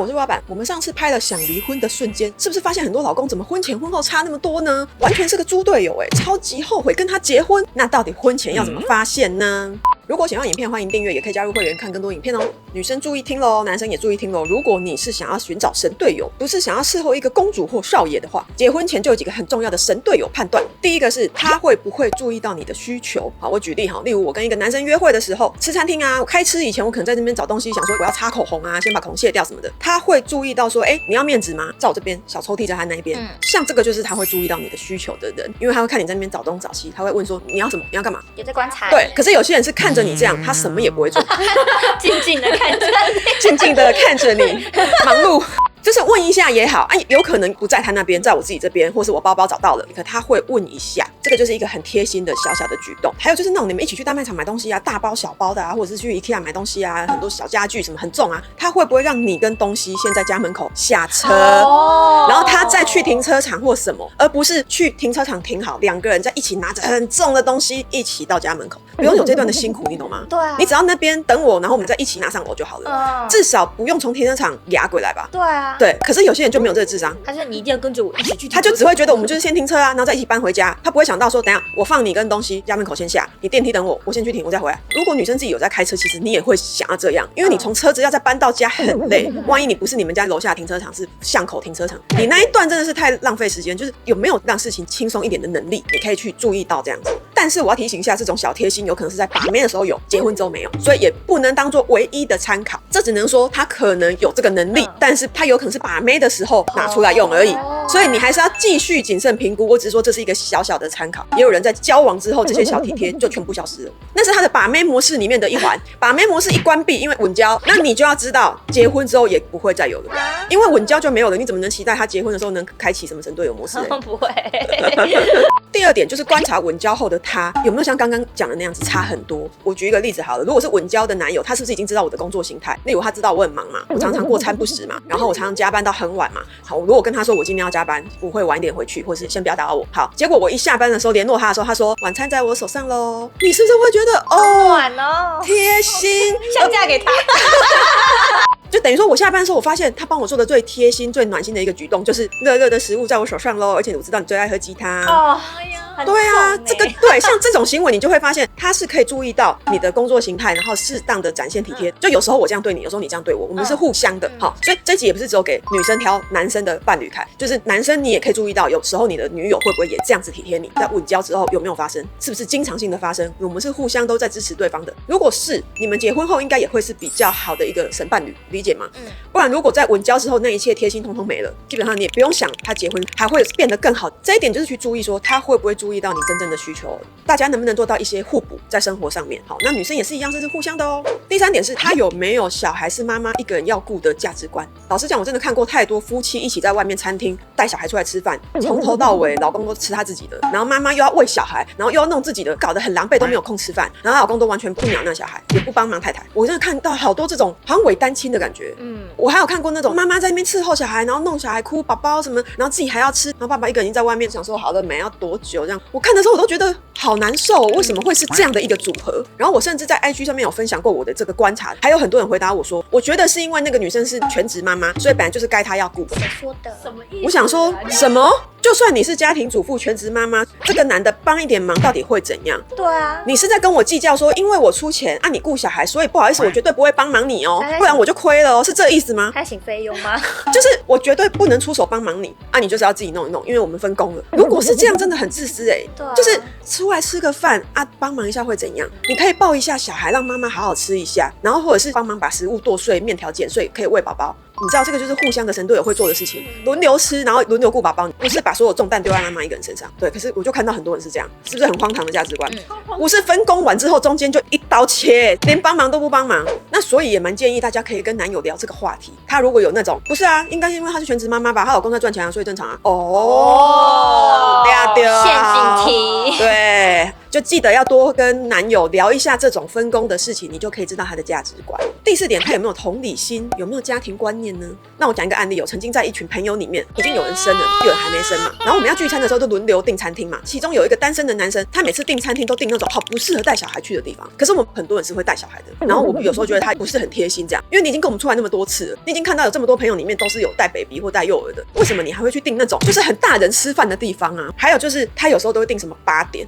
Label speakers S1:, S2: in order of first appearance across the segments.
S1: 我是蛙板。我们上次拍了想离婚的瞬间，是不是发现很多老公怎么婚前婚后差那么多呢？完全是个猪队友超级后悔跟他结婚。那到底婚前要怎么发现呢？如果想要影片，欢迎订阅，也可以加入会员看更多影片哦。女生注意听咯，男生也注意听咯。如果你是想要寻找神队友，不是想要伺候一个公主或少爷的话，结婚前就有几个很重要的神队友判断。第一个是他会不会注意到你的需求。好，我举例哈，例如我跟一个男生约会的时候，吃餐厅啊，我开吃以前我可能在那边找东西，想说我要擦口红啊，先把口红卸掉什么的。他会注意到说，你要面纸吗？在我这边小抽屉在他那一边。像这个就是他会注意到你的需求的人，因为他会看你在那边找东找西，他会问说你要什么，你要干嘛？
S2: 有在观察。
S1: 对，可是有些人是看着你这样，他什么也不会做，
S2: 静静的看着你，
S1: 静静的看着你忙碌。就是问一下也好，有可能不在他那边，在我自己这边，或是我包包找到了，可他会问一下，这个就是一个很贴心的小小的举动。还有就是那种你们一起去大卖场买东西啊，大包小包的啊，或者是去 IKEA 买东西啊，很多小家具什么很重啊，他会不会让你跟东西先在家门口下车，然后他再去停车场或什么，而不是去停车场停好，两个人再一起拿着很重的东西一起到家门口，不用有这段的辛苦，你懂吗？
S2: 对啊，
S1: 你只要那边等我，然后我们再一起拿上楼就好了，至少不用从停车场压过来吧？
S2: 对啊。
S1: 对，可是有些人就没有这个智商，
S2: 他说你一定要跟着我一起去，
S1: 他就只会觉得我们就是先停车啊，然后再一起搬回家，他不会想到说，等一下我放你跟东西家门口先下，你电梯等我，我先去停，我再回来。如果女生自己有在开车，其实你也会想要这样，因为你从车子要再搬到家很累，万一你不是你们家楼下停车场，是巷口停车场，你那一段真的是太浪费时间，就是有没有让事情轻松一点的能力，你可以去注意到这样子。但是我要提醒一下，这种小贴心有可能是在把妹的时候有，结婚之后没有，所以也不能当做唯一的参考。这只能说他可能有这个能力，但是他有可能是把妹的时候拿出来用而已，所以你还是要继续谨慎评估。我只是说这是一个小小的参考，也有人在交往之后这些小体贴就全部消失了，那是他的把妹模式里面的一环。把妹模式一关闭，因为稳交，那你就要知道结婚之后也不会再有了，因为稳交就没有了，你怎么能期待他结婚的时候能开启什么神队友模式？
S2: 不会。
S1: 第二点就是观察稳交后的他有没有像刚刚讲的那样子差很多。我举一个例子好了，如果是稳交的男友，他是不是已经知道我的工作形态？例如他知道我很忙嘛，我常常过餐不食嘛，然后我常常加班到很晚嘛。好，如果跟他说我今天要加班，我会晚一点回去，或是先不要打扰我。好，结果我一下班的时候联络他的时候，他说晚餐在我手上咯。你是不是会觉得
S2: 晚哦，
S1: 贴心，
S2: 想嫁给他？
S1: 就等于说我下班的时候，我发现他帮我做的最贴心、最暖心的一个举动，就是热热的食物在我手上咯，而且我知道你最爱喝鸡汤。对啊，这个对，像这种行为，你就会发现他是可以注意到你的工作形态，然后适当的展现体贴。就有时候我这样对你，有时候你这样对我，我们是互相的。好，所以这集也不是只有给女生挑男生的伴侣看，就是男生你也可以注意到，有时候你的女友会不会也这样子体贴你？在稳交之后有没有发生？是不是经常性的发生？我们是互相都在支持对方的。如果是，你们结婚后应该也会是比较好的一个神伴侣，理解吗？不然如果在稳交之后那一切贴心通通没了，基本上你也不用想他结婚还会变得更好。这一点就是去注意说他会不会注意到你真正的需求，大家能不能做到一些互补在生活上面。好，那女生也是一样，这是互相的哦。第三点是他有没有小孩是妈妈一个人要顾的价值观。老实讲，我真的看过太多夫妻一起在外面餐厅带小孩出来吃饭，从头到尾老公都吃他自己的，然后妈妈又要喂小孩，然后又要弄自己的，搞得很狼狈，都没有空吃饭，然后老公都完全不鸟那小孩，也不帮忙太太。我真的看到好多这种好像伪单亲的感觉。我还有看过那种妈妈在那边伺候小孩，然后弄小孩哭宝宝什么，然后自己还要吃，然后爸爸一个人在外面想说好了没要多久这样。我看的时候我都觉得好难受，为什么会是这样的一个组合？然后我甚至在 IG 上面有分享过我的这个观察，还有很多人回答我说，我觉得是因为那个女生是全职妈妈，所以本来就是该她要顾。
S2: 谁说的？什么意思？
S1: 我想说什么？就算你是家庭主妇、全职妈妈，这个男的帮一点忙到底会怎样？
S2: 对啊，
S1: 你是在跟我计较说，因为我出钱啊，你顾小孩，所以不好意思，我绝对不会帮忙你哦，不然我就亏了哦，是这意思吗？
S2: 他请菲佣吗？
S1: 就是我绝对不能出手帮忙你啊，你就是要自己弄一弄，因为我们分工了。如果是这样，真的很自私对，就是出来吃个饭啊，帮忙一下会怎样？你可以抱一下小孩，让妈妈好好吃一下，然后或者是帮忙把食物剁碎、面条剪碎，可以喂宝宝。你知道这个就是互相的神队友会做的事情，轮流吃，然后轮流顾宝宝，不是把所有重担丢在妈妈一个人身上。对，可是我就看到很多人是这样，是不是很荒唐的价值观？不是分工完之后中间就一刀切，连帮忙都不帮忙。那所以也蛮建议大家可以跟男友聊这个话题。他如果有那种不是啊，应该是因为他是全职妈妈吧，她老公在赚钱啊，所以正常啊。陷
S2: 阱题。
S1: 对。就记得要多跟男友聊一下这种分工的事情，你就可以知道他的价值观。第4点，他有没有同理心，有没有家庭观念呢？那我讲一个案例，曾经在一群朋友里面，已经有人生了，有人还没生嘛。然后我们要聚餐的时候都轮流订餐厅嘛，其中有一个单身的男生，他每次订餐厅都订那种好不适合带小孩去的地方。可是我们很多人是会带小孩的，然后我们有时候觉得他不是很贴心这样，因为你已经跟我们出来那么多次了，你已经看到有这么多朋友里面都是有带 baby 或带幼儿的，为什么你还会去订那种就是很大人吃饭的地方啊？还有就是他有时候都会订什么8点，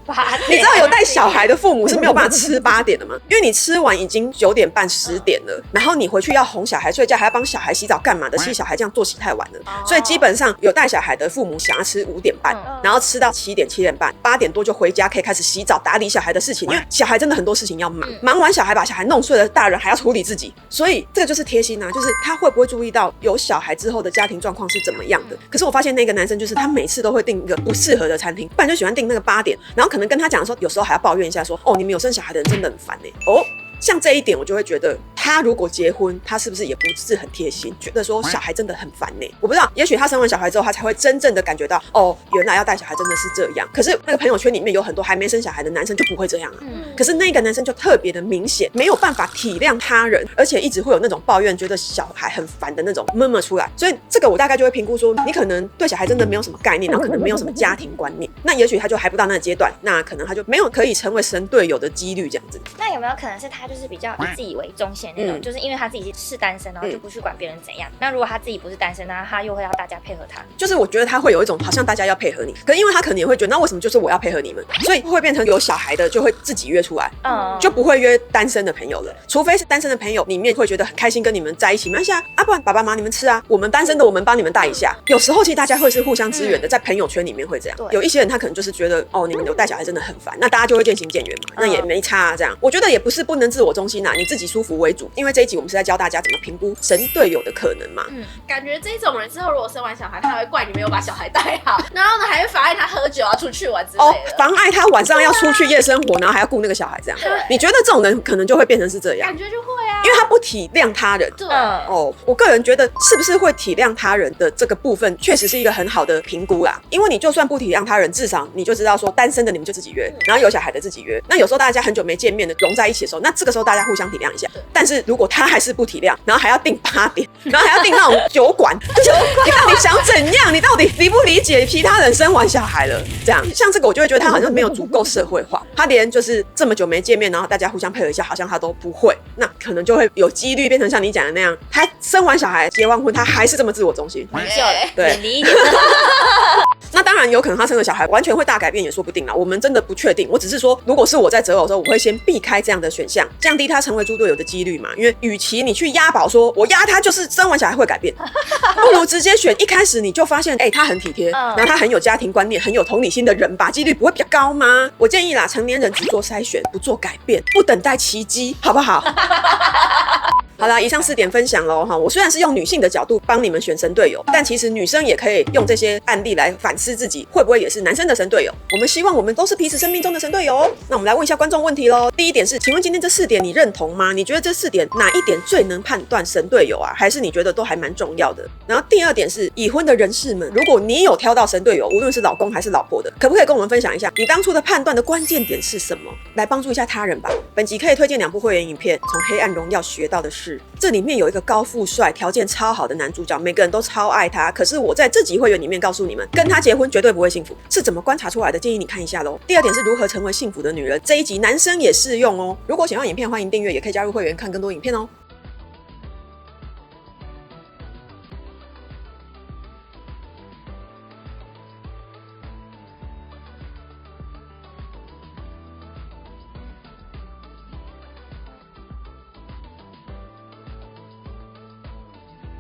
S1: 你知道有带小孩的父母是没有办法吃8点的吗？因为你吃完已经9点半10点了，然后你回去要哄小孩睡觉，还要帮小孩洗澡干嘛的？其实小孩这样作息太晚了，所以基本上有带小孩的父母想要吃5点半，然后吃到7点7点半，8点多就回家可以开始洗澡打理小孩的事情，因为小孩真的很多事情要忙，忙完小孩把小孩弄睡了，大人还要处理自己，所以这个就是贴心啊，就是他会不会注意到有小孩之后的家庭状况是怎么样的。可是我发现那个男生就是他每次都会订一个不适合的餐厅，不然就喜欢订那个8点，然后可能跟他讲说，有时候还要抱怨一下说，哦，你们有生小孩的人真的很烦哦。像这一点我就会觉得他如果结婚，他是不是也不是很贴心，觉得说小孩真的很烦我不知道，也许他生完小孩之后他才会真正的感觉到，哦，原来要带小孩真的是这样。可是那个朋友圈里面有很多还没生小孩的男生就不会这样啊，可是那个男生就特别的明显没有办法体谅他人，而且一直会有那种抱怨觉得小孩很烦的那种murmur出来。所以这个我大概就会评估说，你可能对小孩真的没有什么概念，然后可能没有什么家庭观念，那也许他就还不到那个阶段，那可能他就没有可以成为神队友的几率这样子。
S2: 那有没有可能是他就是比较以自己为中心那种，就是因为他自己是单身，然后就不去管别人怎样。那如果他自己不是单身，那他又会要大家配合他。
S1: 就是我觉得他会有一种好像大家要配合你，可是因为他可能也会觉得，那为什么就是我要配合你们？所以会变成有小孩的就会自己约出来，就不会约单身的朋友了。除非是单身的朋友里面会觉得很开心跟你们在一起，没关系啊，不然爸爸妈妈你们吃啊，我们单身的我们帮你们带一下。有时候其实大家会是互相支援的，在朋友圈里面会这样。有一些人他可能就是觉得，哦，你们有带小孩真的很烦，那大家就会渐行渐远嘛，那也没差啊这样。我觉得也不是不能自我中心啊，你自己舒服为主。因为这一集我们是在教大家怎么评估神队友的可能嘛。
S3: 感觉这种人之后如果生完小孩，他会怪你没有把小孩带好，然后呢还会妨碍他喝酒啊、出去玩之类的。
S1: 妨碍他晚上要出去夜生活，然后还要顾那个小孩这样。你觉得这种人可能就会变成是这样？
S3: 感觉就会啊，
S1: 因为他不体谅他人。
S3: 对，
S1: 我个人觉得是不是会体谅他人的这个部分，确实是一个很好的评估啦。因为你就算不体谅他人，至少你就知道说单身的你们就自己约，然后有小孩的自己约。那有时候大家很久没见面的融在一起的时候，那这个时候大家互相体谅一下。但是如果他还是不体谅，然后还要订8点，然后还要订那种酒馆，就是你到底想怎样？你到底理不理解其他人生完小孩了这样？像这个我就会觉得他好像没有足够社会化，他连就是这么久没见面，然后大家互相配合一下，好像他都不会，那可能就会有几率变成像你讲的那样，他生完小孩结完婚，他还是这么自我中心，
S2: 对，离一点。
S1: 那当然有可能他生了小孩完全会大改变也说不定啦，我们真的不确定。我只是说，如果是我在择偶的时候，我会先避开这样的选项，降低他成为猪队友的几率嘛。因为与其你去押宝说我押他就是生完小孩会改变，不如直接选一开始你就发现，他很体贴，然后他很有家庭观念、很有同理心的人吧，几率不会比较高吗？我建议啦，成年人只做筛选，不做改变，不等待奇迹，好不好？好啦，以上4点分享咯哈。我虽然是用女性的角度帮你们选神队友，但其实女生也可以用这些案例来反思自己会不会也是男生的神队友。我们希望我们都是彼此生命中的神队友哦。那我们来问一下观众问题咯。第一点是，请问今天这4点你认同吗？你觉得这4点哪一点最能判断神队友啊？还是你觉得都还蛮重要的？然后第二点是，已婚的人士们，如果你有挑到神队友，无论是老公还是老婆的，可不可以跟我们分享一下你当初的判断的关键点是什么，来帮助一下他人吧。本集可以推荐2部会员影片，从黑暗荣耀学到的是，这里面有一个高富帅、条件超好的男主角，每个人都超爱他。可是我在这集会员里面告诉你们，跟他结婚绝对不会幸福，是怎么观察出来的？建议你看一下咯。第二点是如何成为幸福的女人，这一集男生也适用哦。如果喜欢影片，欢迎订阅，也可以加入会员看更多影片哦。